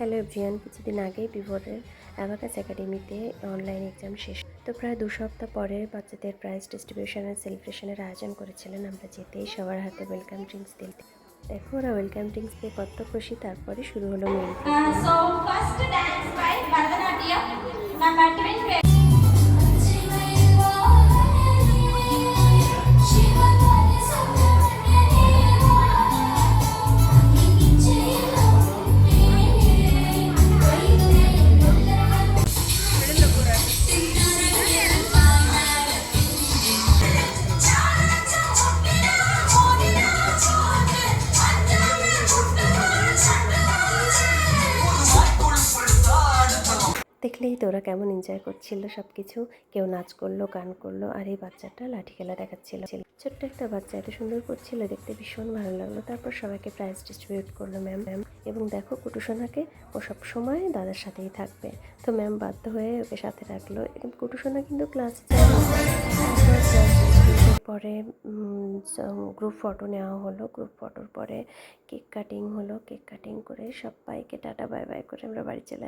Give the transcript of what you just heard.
Hello everyone, কিছুদিন আগেই বিভোরের abacus একাডেমিতে অনলাইন এক্সাম শেষ। তো প্রায় 2 সপ্তাহ পরে বাচ্চাদের প্রাইজ ডিস্ট্রিবিউশন আর সেলিব্রেশনের আয়োজন করেছিলেন। আমরা যেতেই সবার হাতে ওয়েলকাম ড্রিঙ্কস দিতে দেখো ওরা ওয়েলকাম ড্রিঙ্কস দিয়ে কত খুশি। তারপরে শুরু হলো main program. So first dance by Bharatanatyam, number 20. দেখলেই তো ওরা কেমন এনজয় করছিল সব কিছু। কেউ নাচ করলো, গান করলো, আর এই বাচ্চাটা লাঠি খেলা দেখাচ্ছিল। ছোট্ট একটা বাচ্চা এত সুন্দর করছিল, দেখতে ভীষণ ভালো লাগলো। তারপর সবাইকে প্রাইজ ডিস্ট্রিবিউট করলো ম্যাম। এবং দেখো কুটুসোনাকে ও সব সময় দাদার সাথেই থাকবে, তো ম্যাম বাধ্য হয়ে ওকে সাথে রাখলো। কুটুসোনা কিন্তু ক্লাস পরে গ্রুপ ফটো নেওয়া হলো। গ্রুপ ফটোর পরে কেক কাটিং হলো। কেক কাটিং করে সবাইকে টাটা বাই বাই করে আমরা বাড়ি চলে